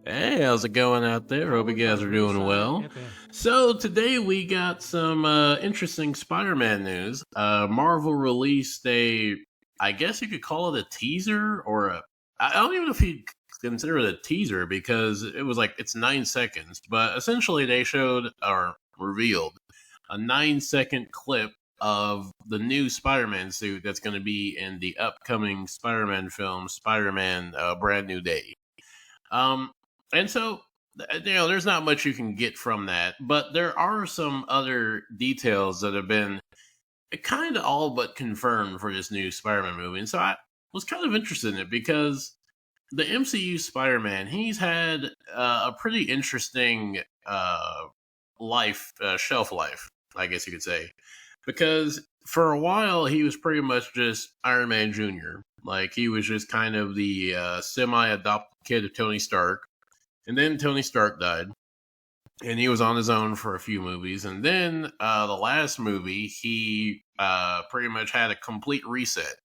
Hey, how's it going out there? Hope you guys are doing well. So today we got some interesting Spider-Man news. Marvel released I guess you could call it a teaser or I don't even know if you'd consider it a teaser because it was like it's 9 seconds, but essentially they showed or revealed a 9 second clip of the new Spider-Man suit that's going to be in the upcoming Spider-Man film, Spider-Man: Brand New Day. Um, and so, there's not much you can get from that, but there are some other details that have been kind of all but confirmed for this new Spider-Man movie. And so I was kind of interested in it because the MCU Spider-Man, he's had a pretty interesting shelf life, I guess you could say, because for a while he was pretty much just Iron Man Jr. Like he was just kind of the semi-adopted kid of Tony Stark, and then Tony Stark died, and he was on his own for a few movies, and then the last movie he pretty much had a complete reset,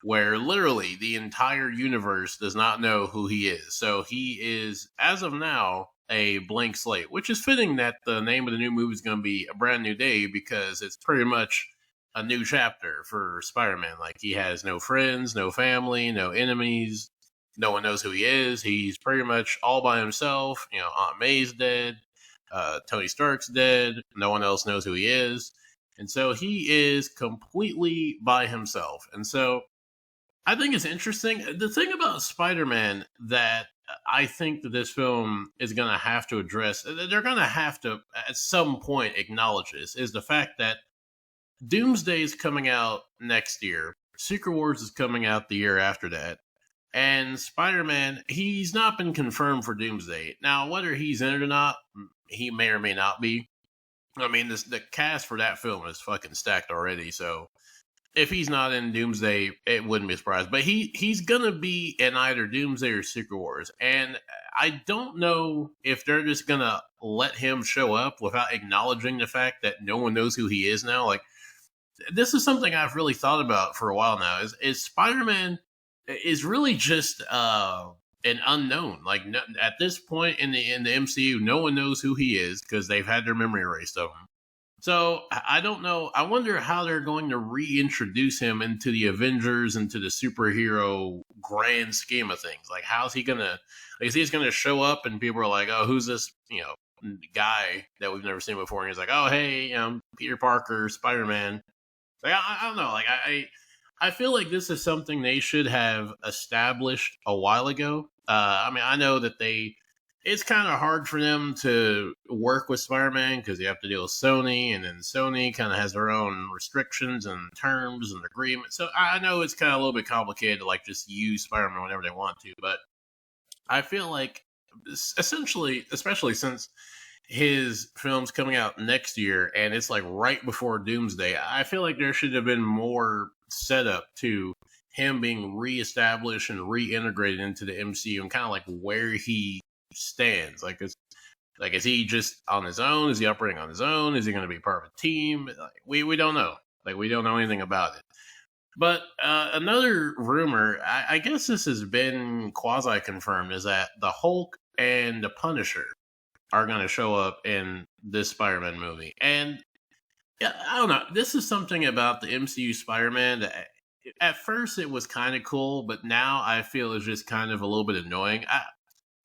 where literally the entire universe does not know who he is. So he is, as of now, a blank slate, which is fitting that the name of the new movie is going to be A Brand New Day because it's pretty much a new chapter for Spider-Man. Like he has no friends, no family, no enemies. No one knows who he is. He's pretty much all by himself. Aunt May's dead. Tony Stark's dead. No one else knows who he is. And so he is completely by himself. And so I think it's interesting. The thing about Spider-Man that I think that this film is going to have to address, they're going to have to at some point acknowledge this, is the fact that Doomsday is coming out next year. Secret Wars is coming out the year after that. And Spider-Man, he's not been confirmed for Doomsday. Now, whether he's in it or not, he may or may not be. I mean, the cast for that film is fucking stacked already, so if he's not in Doomsday, it wouldn't be a surprise. But he's gonna be in either Doomsday or Secret Wars, and I don't know if they're just gonna let him show up without acknowledging the fact that no one knows who he is now. Like this is something I've really thought about for a while now. Is Spider-Man is really just an unknown. Like no, at this point in the MCU, no one knows who he is because they've had their memory erased of him. So I don't know. I wonder how they're going to reintroduce him into the Avengers, into the superhero grand scheme of things. Like, how's he gonna? Like, is he just gonna show up and people are like, "Oh, who's this?" Guy that we've never seen before, and he's like, "Oh, hey, Peter Parker, Spider Man." Like, I don't know. Like, I feel like this is something they should have established a while ago. I mean, I know that it's kind of hard for them to work with Spider-Man because you have to deal with Sony, and then Sony kind of has their own restrictions and terms and agreements. So I know it's kind of a little bit complicated to like just use Spider-Man whenever they want to, but I feel like essentially, especially since his film's coming out next year and it's like right before Doomsday, I feel like there should have been more setup to him being reestablished and reintegrated into the MCU and kind of like where he stands. Like is he just on his own? Is he operating on his own? Is he going to be part of a team? Like, we don't know. Like we don't know anything about it. But another rumor, I guess this has been quasi confirmed, is that the Hulk and the Punisher are going to show up in this Spider-Man movie. And yeah, I don't know. This is something about the MCU Spider-Man that at first it was kind of cool, but now I feel it's just kind of a little bit annoying.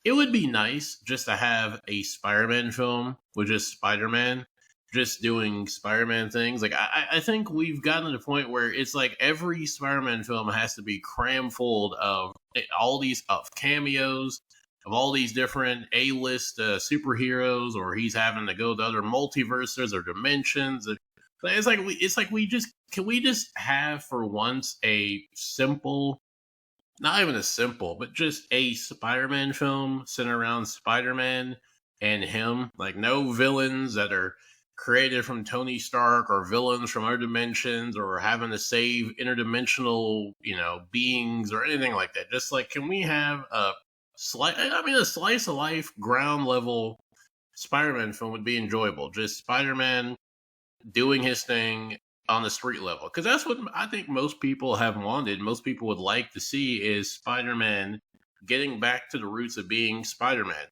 It would be nice just to have a Spider-Man film with just Spider-Man just doing Spider-Man things. Like I think we've gotten to the point where it's like every Spider-Man film has to be cram full of all these of cameos of all these different A-list superheroes, or he's having to go to other multiverses or dimensions. It's like we just can we just have for once a simple, not even a simple, but just a Spider-Man film centered around Spider-Man and him. Like no villains that are created from Tony Stark or villains from other dimensions or having to save interdimensional, beings or anything like that. Just like, can we have a slice of life ground level Spider-Man film would be enjoyable. Just Spider-Man doing his thing on the street level, because that's what I think most people have wanted. Most people would like to see is Spider-Man getting back to the roots of being Spider-Man.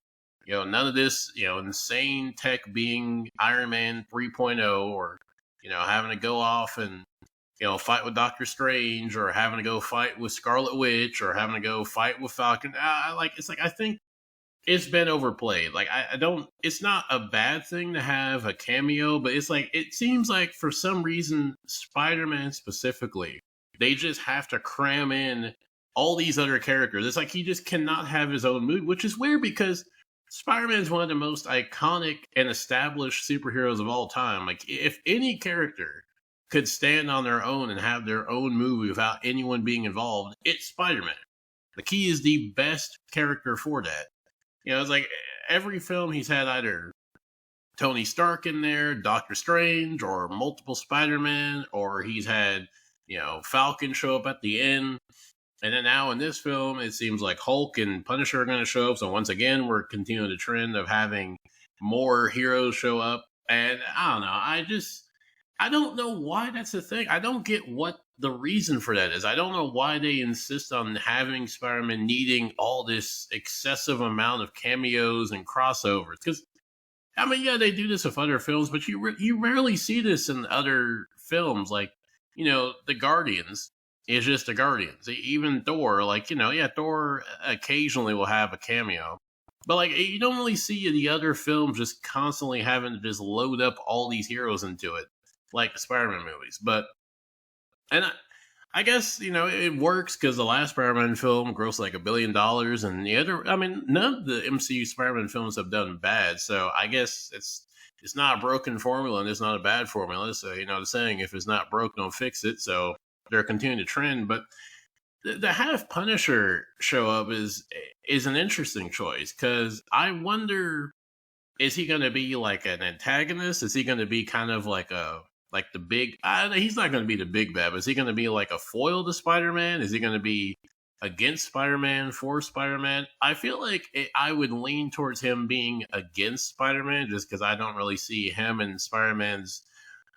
None of this, insane tech being Iron Man 3.0, or, having to go off and, fight with Doctor Strange, or having to go fight with Scarlet Witch, or having to go fight with Falcon. I think it's been overplayed. Like, I don't, it's not a bad thing to have a cameo, but it's like, it seems like for some reason, Spider-Man specifically, they just have to cram in all these other characters. It's like he just cannot have his own movie, which is weird because Spider-Man is one of the most iconic and established superheroes of all time. Like, if any character could stand on their own and have their own movie without anyone being involved, it's Spider-Man. Like, he is the best character for that. It's like every film he's had either Tony Stark in there, Doctor Strange, or multiple Spider-Man, or he's had, Falcon show up at the end. And then now in this film, it seems like Hulk and Punisher are going to show up. So once again, we're continuing the trend of having more heroes show up. And I don't know. I don't know why that's the thing. I don't get what the reason for that is. I don't know why they insist on having Spider-Man needing all this excessive amount of cameos and crossovers. Because, I mean, yeah, they do this with other films, but you rarely see this in other films. Like, the Guardians is just the Guardians. Even Thor, Thor occasionally will have a cameo. But, like, you don't really see the other films just constantly having to just load up all these heroes into it, like the Spider-Man movies. And I guess, it works because the last Spider-Man film grossed like $1 billion, and the other, I mean, none of the MCU Spider-Man films have done bad, so I guess it's not a broken formula, and it's not a bad formula, so, the saying, if it's not broke, don't fix it, so they're continuing to trend. But to have Punisher show up is an interesting choice, because I wonder, is he going to be like an antagonist? Is he going to be kind of like the big? He's not going to be the big bad, but is he going to be like a foil to Spider-Man? Is he going to be against Spider-Man, for Spider-Man? I feel like I would lean towards him being against Spider-Man, just because I don't really see him and Spider-Man's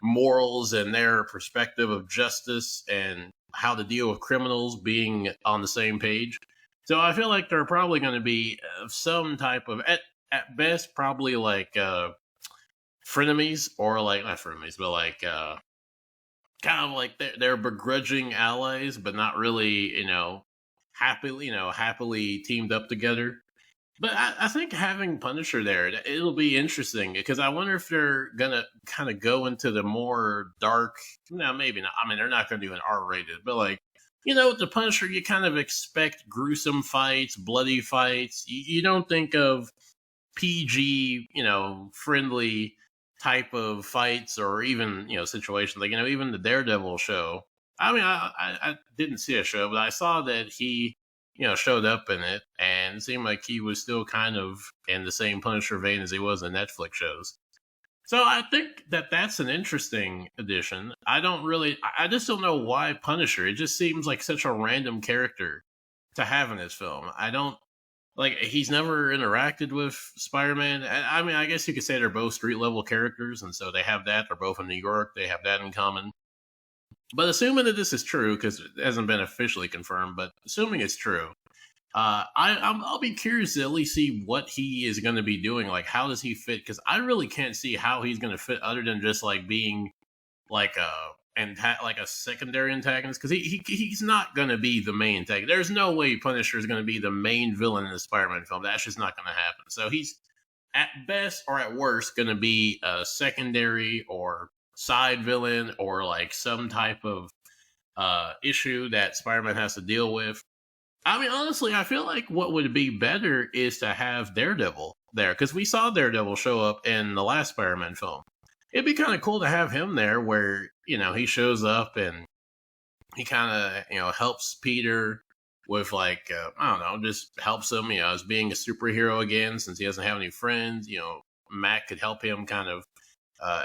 morals and their perspective of justice and how to deal with criminals being on the same page. So I feel like they're probably going to be some type of, at best, probably like frenemies, or like not frenemies, but like kind of like they're begrudging allies, but not really, happily teamed up together. But I think having Punisher there, it'll be interesting, because I wonder if they're gonna kind of go into the more dark. No, maybe not. I mean, they're not gonna do an R-rated, but like, with the Punisher, you kind of expect gruesome fights, bloody fights. You don't think of PG, friendly type of fights, or even, situations like, even the Daredevil show. I mean, I didn't see a show, but I saw that he, showed up in it, and it seemed like he was still kind of in the same Punisher vein as he was in Netflix shows. So I think that that's an interesting addition. I just don't know why Punisher. It just seems like such a random character to have in this film. I don't, like, he's never interacted with Spider-Man. I mean, I guess you could say they're both street level characters, and so they have that. They're both in New York. They have that in common. But assuming that this is true, because it hasn't been officially confirmed, but assuming it's true, I'll be curious to at least see what he is going to be doing. Like, how does he fit? Because I really can't see how he's going to fit, other than just like being like like a secondary antagonist. Because he's not going to be the main antagonist. There's no way Punisher is going to be the main villain in the Spider-Man film. That's just not going to happen. So he's at best or at worst going to be a secondary or side villain, or like some type of issue that Spider-Man has to deal with. I mean, honestly, I feel like what would be better is to have Daredevil there, because we saw Daredevil show up in the last Spider-Man film. It'd be kind of cool to have him there, where, he shows up and he kind of, helps Peter with, like, I don't know, just helps him, as being a superhero again, since he doesn't have any friends. Matt could help him kind of,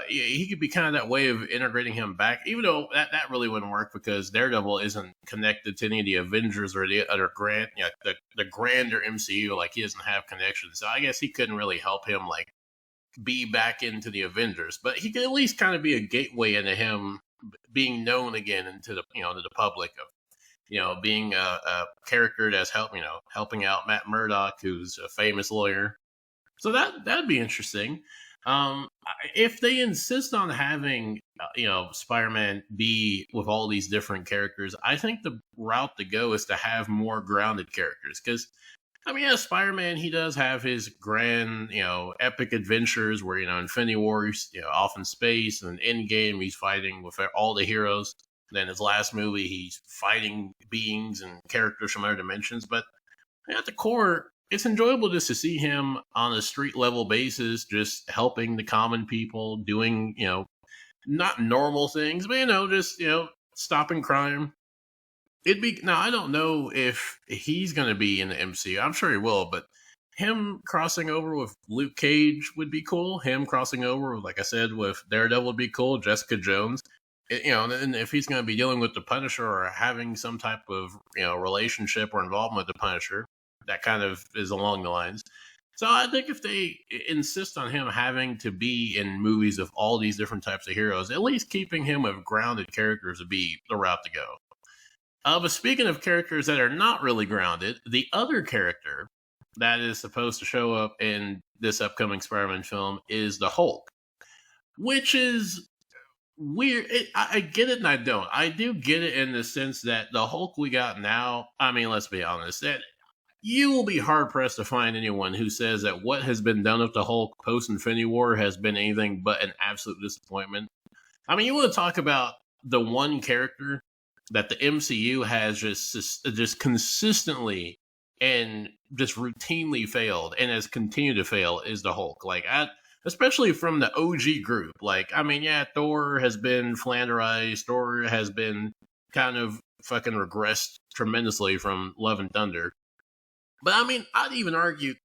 he could be kind of that way of integrating him back, even though that really wouldn't work, because Daredevil isn't connected to any of the Avengers or the other the grander MCU. Like, he doesn't have connections, so I guess he couldn't really help him, like, be back into the Avengers. But he could at least kind of be a gateway into him being known again into the to the public, of being a character that's helping out Matt Murdock, who's a famous lawyer. So that'd be interesting. If they insist on having Spider-Man be with all these different characters, I think the route to go is to have more grounded characters. Because I mean, yeah, Spider-Man, he does have his grand, epic adventures where, Infinity War, off in space, and Endgame, he's fighting with all the heroes. Then his last movie, he's fighting beings and characters from other dimensions. But at the core, it's enjoyable just to see him on a street level basis, just helping the common people, doing, not normal things, but, just, stopping crime. It'd be now. I don't know if he's going to be in the MCU. I'm sure he will, but him crossing over with Luke Cage would be cool. Him crossing over, like I said, with Daredevil would be cool. Jessica Jones, and if he's going to be dealing with the Punisher or having some type of relationship or involvement with the Punisher, that kind of is along the lines. So I think if they insist on him having to be in movies of all these different types of heroes, at least keeping him with grounded characters would be the route to go. But speaking of characters that are not really grounded, the other character that is supposed to show up in this upcoming Spider-Man film is the Hulk, which is weird. I get it and I don't. I do get it in the sense that the Hulk we got now, I mean, let's be honest, that you will be hard-pressed to find anyone who says that what has been done with the Hulk post-Infinity War has been anything but an absolute disappointment. I mean, you want to talk about the one character that the MCU has just consistently and just routinely failed and has continued to fail is the Hulk. Like, especially from the OG group. Like, I mean, yeah, Thor has been flanderized. Thor has been kind of fucking regressed tremendously from Love and Thunder. But I mean, I'd even argue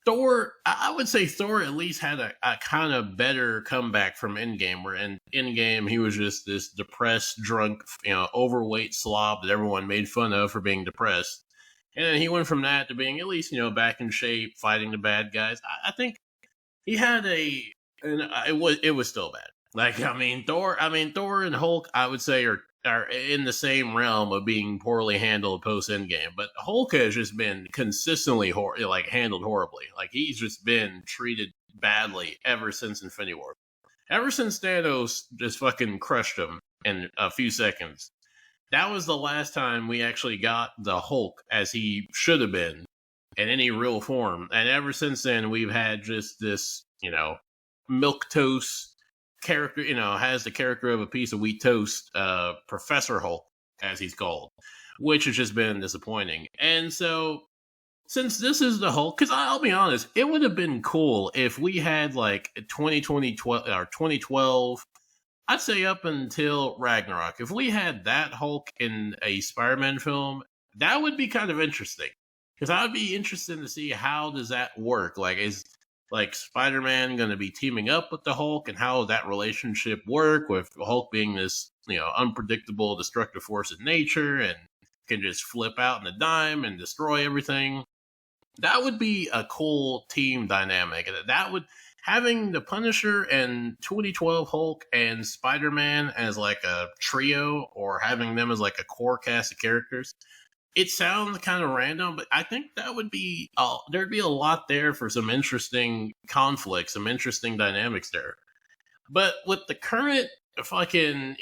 Thor, I would say Thor at least had a kind of better comeback from Endgame, where in Endgame he was just this depressed, drunk, overweight slob that everyone made fun of for being depressed. And then he went from that to being at least, back in shape, fighting the bad guys. I think he had it was still bad. Like, Thor and Hulk, I would say are in the same realm of being poorly handled post Endgame, but Hulk has just been consistently handled horribly. Like, he's just been treated badly ever since Infinity War. Ever since Thanos just fucking crushed him in a few seconds. That was the last time we actually got the Hulk as he should have been in any real form. And ever since then, we've had just this, milquetoast character, has the character of a piece of wheat toast, Professor Hulk, as he's called, which has just been disappointing. And so, since this is the Hulk, because I'll be honest, it would have been cool if we had like 2020 or 2012, I'd say up until Ragnarok, if we had that Hulk in a Spider-Man film, that would be kind of interesting. Because I'd be interested to see how does that work. Like, is Spider-Man going to be teaming up with the Hulk, and how that relationship work with Hulk being this, unpredictable, destructive force of nature and can just flip out in a dime and destroy everything. That would be a cool team dynamic. That would, having the Punisher and 2012 Hulk and Spider-Man as like a trio, or having them as like a core cast of characters. It sounds kind of random, but I think that would be, there'd be a lot there for some interesting conflicts, some interesting dynamics there. But with the current fucking,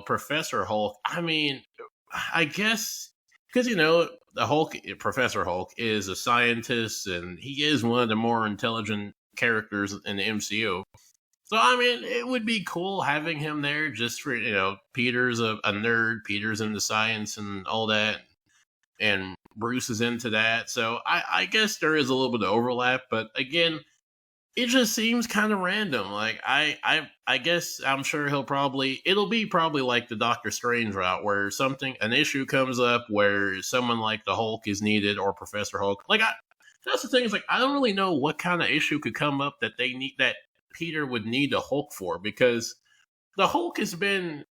Professor Hulk, I guess, because, the Hulk, Professor Hulk, is a scientist, and he is one of the more intelligent characters in the MCU. So, it would be cool having him there just for, Peter's a nerd, Peter's into science and all that. And Bruce is into that. So I guess there is a little bit of overlap, but again, it just seems kind of random. Like, I guess I'm sure it'll be probably like the Doctor Strange route, where an issue comes up where someone like the Hulk is needed, or Professor Hulk. Like, that's the thing, is like, I don't really know what kind of issue could come up that that Peter would need a Hulk for, because the Hulk has been,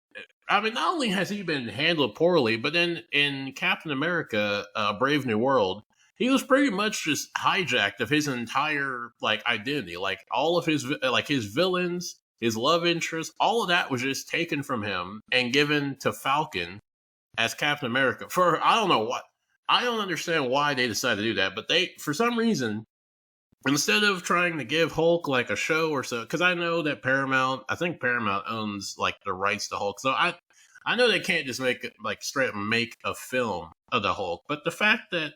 not only has he been handled poorly, but then in Captain America, Brave New World, he was pretty much just hijacked of his entire, identity. Like, all of his, his villains, his love interest, all of that was just taken from him and given to Falcon as Captain America. I don't know what. I don't understand why they decided to do that, but for some reason, instead of trying to give Hulk like a show or so, because I know that I think Paramount owns like the rights to Hulk, so I know they can't just make like straight up make a film of the Hulk, but the fact that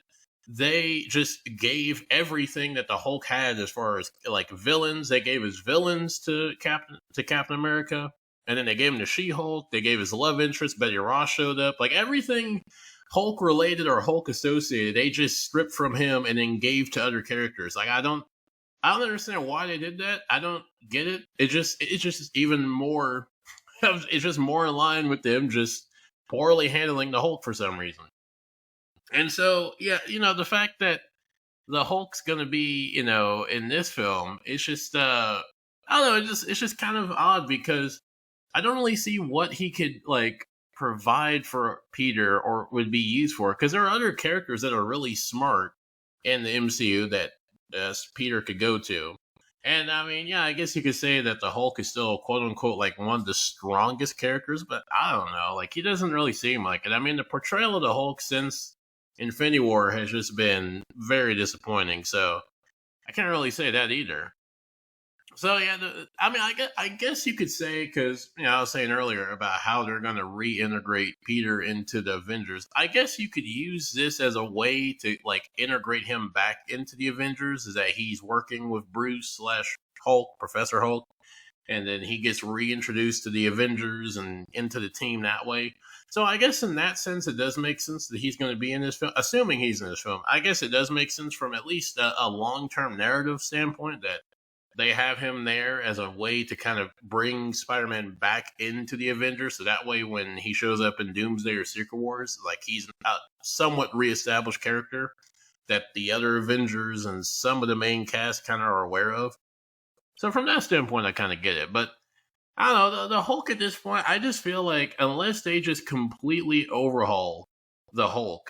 they just gave everything that the Hulk had as far as like villains, they gave his villains to Captain America, and then they gave him to She-Hulk. They gave his love interest Betty Ross showed up, like everything Hulk related or Hulk associated, they just stripped from him and then gave to other characters. Like I don't understand why they did that. I don't get it. It's just even more. It's just more in line with them just poorly handling the Hulk for some reason. And so, yeah, the fact that the Hulk's gonna be, in this film, it's just I don't know, it's just kind of odd because I don't really see what he could like provide for Peter or would be used for, because there are other characters that are really smart in the MCU that Peter could go to. And I mean, yeah, I guess you could say that the Hulk is still quote unquote like one of the strongest characters, but I don't know. Like, he doesn't really seem like it. I mean, the portrayal of the Hulk since Infinity War has just been very disappointing. So I can't really say that either. So yeah, I mean, I guess you could say, because I was saying earlier about how they're going to reintegrate Peter into the Avengers. I guess you could use this as a way to like integrate him back into the Avengers. Is that he's working with Bruce slash Hulk, Professor Hulk, and then he gets reintroduced to the Avengers and into the team that way. So I guess in that sense, it does make sense that he's going to be in this film. Assuming he's in this film, I guess it does make sense from at least a long term narrative standpoint that they have him there as a way to kind of bring Spider-Man back into the Avengers. So that way, when he shows up in Doomsday or Secret Wars, like he's a somewhat reestablished character that the other Avengers and some of the main cast kind of are aware of. So from that standpoint, I kind of get it. But I don't know, the Hulk at this point, I just feel like unless they just completely overhaul the Hulk,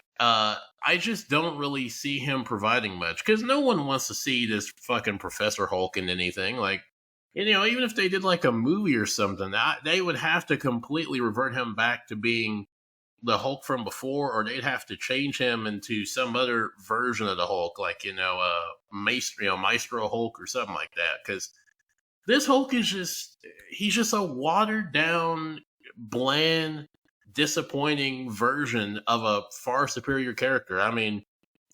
I just don't really see him providing much, because no one wants to see this fucking Professor Hulk in anything. Like, even if they did like a movie or something, they would have to completely revert him back to being the Hulk from before, or they'd have to change him into some other version of the Hulk, like Maestro Hulk or something like that. Because this Hulk is he's just a watered down, bland, disappointing version of a far superior character. I mean,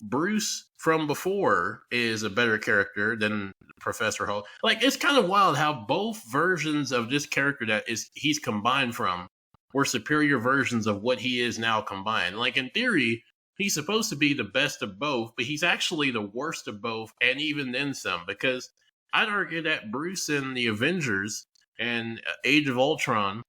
Bruce from before is a better character than Professor Hulk. Like, it's kind of wild how both versions of this character he's combined from were superior versions of what he is now combined. Like, in theory, he's supposed to be the best of both, but he's actually the worst of both, and even then some, because I'd argue that Bruce in the Avengers and Age of Ultron,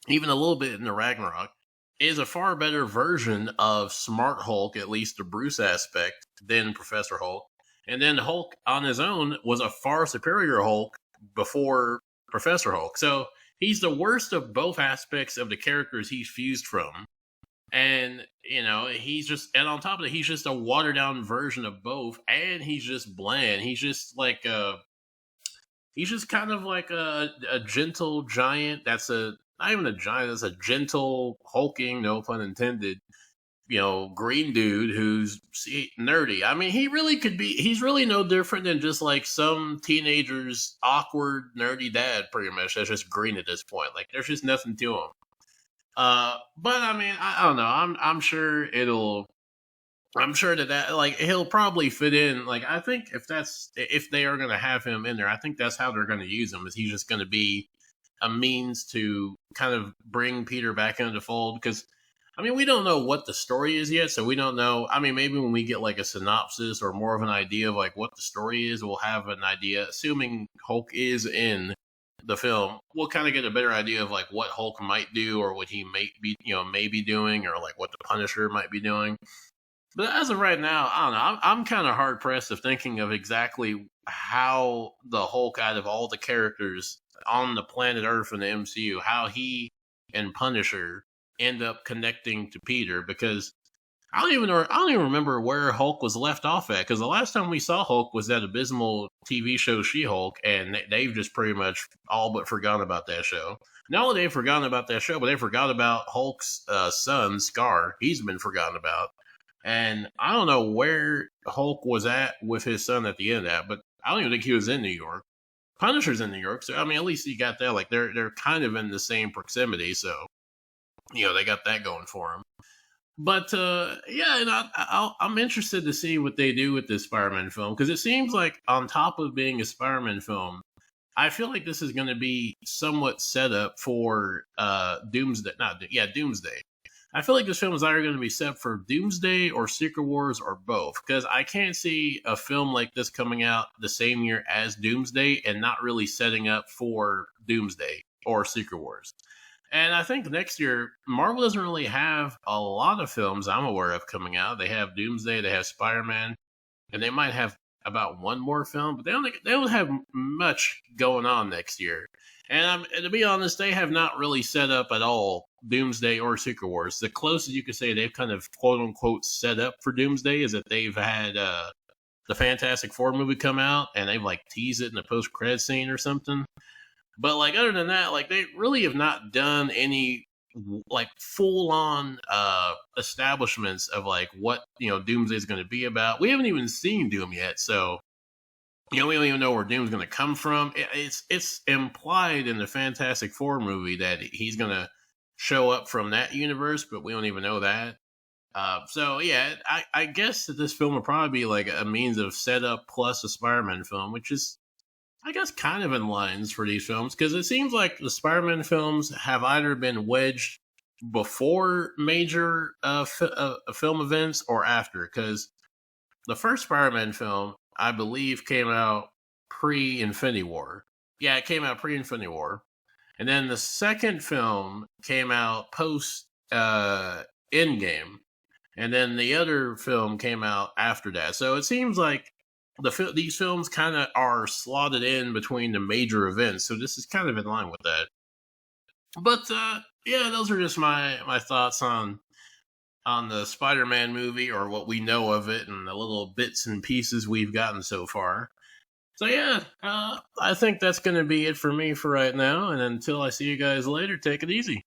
even a little bit in the Ragnarok, is a far better version of Smart Hulk, at least the Bruce aspect, than Professor Hulk. And then Hulk on his own was a far superior Hulk before Professor Hulk. So he's the worst of both aspects of the characters he's fused from. And, and on top of it, he's just a watered down version of both. And he's just bland. He's just like he's just kind of like a gentle giant not even a giant, that's a gentle, hulking, no pun intended, green dude who's nerdy. I mean, he's really no different than just like some teenager's awkward, nerdy dad, pretty much, that's just green at this point. Like, there's just nothing to him. But I mean, I don't know. I'm sure that like he'll probably fit in. Like, I think if they are going to have him in there, I think that's how they're going to use him. Is he's just going to be a means to kind of bring Peter back into the fold? Because I mean, we don't know what the story is yet, so we don't know. I mean, maybe when we get like a synopsis or more of an idea of like what the story is, we'll have an idea. Assuming Hulk is in the film, we'll kind of get a better idea of like what Hulk might do, or what he may be doing, or like what the Punisher might be doing. But as of right now, I don't know. I'm kind of hard pressed of thinking of exactly how the Hulk, out of all the characters on the planet Earth in the MCU, how he and Punisher end up connecting to Peter, because I don't even remember where Hulk was left off at, because the last time we saw Hulk was that abysmal TV show She-Hulk, and they've just pretty much all but forgotten about that show. Not only they've forgotten about that show, but they forgot about Hulk's son, Scar. He's been forgotten about. And I don't know where Hulk was at with his son at the end of that, but I don't even think he was in New York. Punisher's in New York, so I mean, at least you got that. Like they're kind of in the same proximity, so they got that going for them. But yeah, and I'm interested to see what they do with this Spider-Man film because it seems like on top of being a Spider-Man film, I feel like this is going to be somewhat set up for Doomsday. Not yeah, Doomsday. I feel like this film is either going to be set for Doomsday or Secret Wars or both because I can't see a film like this coming out the same year as Doomsday and not really setting up for Doomsday or Secret Wars. And I think next year, Marvel doesn't really have a lot of films I'm aware of coming out. They have Doomsday, they have Spider Man, and they might have about one more film, but they don't have much going on next year. And to be honest, they have not really set up at all Doomsday or Secret Wars. The closest you could say they've kind of quote unquote set up for Doomsday is that they've had the Fantastic Four movie come out and they've like teased it in the post credit scene or something. But like other than that, like they really have not done any like full on establishments of like what Doomsday is going to be about. We haven't even seen Doom yet, so we don't even know where Doom's going to come from. It's implied in the Fantastic Four movie that he's going to show up from that universe, but we don't even know that. So yeah, I guess that this film will probably be like a means of setup plus a Spider-Man film, which is I guess kind of in lines for these films because it seems like the Spider-Man films have either been wedged before major film events or after. Because the first Spider-Man film, I believe, came out pre-Infinity War. Yeah, it came out pre-Infinity War, and then the second film came out post Endgame, and then the other film came out after that. So it seems like these films kind of are slotted in between the major events, so this is kind of in line with that. But yeah, those are just my thoughts on the Spider-Man movie or what we know of it and the little bits and pieces we've gotten so far. So yeah, I think that's going to be it for me for right now. And until I see you guys later, take it easy.